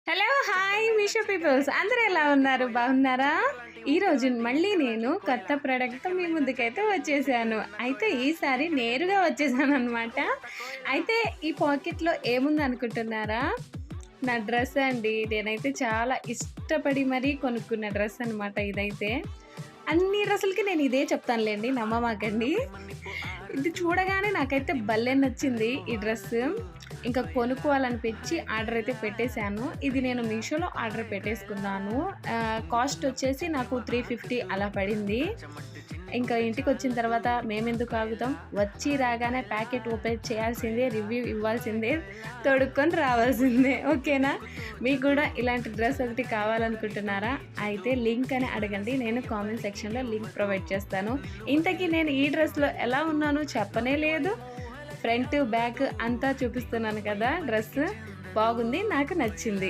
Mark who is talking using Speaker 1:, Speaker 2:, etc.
Speaker 1: Hello hi Meesho peoples అందరూ ఎలా ఉన్నారు బాగున్నారా? ఈరోజు మళ్ళీ నేను కొత్త ప్రోడక్ట్తో మీ ముందుకైతే వచ్చేసాను. అయితే ఈసారి నేరుగా వచ్చేసాను అనమాట. అయితే ఈ పాకెట్లో ఏముంది అనుకుంటున్నారా? నా డ్రెస్ అండి. నేనైతే చాలా ఇష్టపడి మరీ కొనుక్కున్న డ్రెస్ అనమాట ఇదైతే. అన్ని డ్రెస్సులకి నేను ఇదే చెప్తానులేండి, నమ్మమాకండి. ఇది చూడగానే నాకైతే భలే నచ్చింది ఈ డ్రెస్. ఇంకా కొనుక్కోవాలనిపించి ఆర్డర్ అయితే పెట్టేశాను. ఇది నేను మీషోలో ఆర్డర్ పెట్టేసుకున్నాను. కాస్ట్ వచ్చేసి నాకు 350 అలా పడింది. ఇంకా ఇంటికి వచ్చిన తర్వాత మేమెందుకు ఆగుతాం, వచ్చి రాగానే ప్యాకెట్ ఓపెన్ చేయాల్సిందే, రివ్యూ ఇవ్వాల్సిందే, తొడుక్కొని రావాల్సిందే. ఓకేనా? మీకు కూడా ఇలాంటి డ్రెస్ ఒకటి కావాలనుకుంటున్నారా? అయితే లింక్ అని అడగండి, నేను కామెంట్ సెక్షన్లో లింక్ ప్రొవైడ్ చేస్తాను. ఇంతకీ నేను ఈ డ్రెస్లో ఎలా ఉన్నాను చెప్పనే లేదు. ఫ్రంట్ బ్యాక్ అంతా చూపిస్తున్నాను కదా. డ్రెస్ బాగుంది, నాకు నచ్చింది.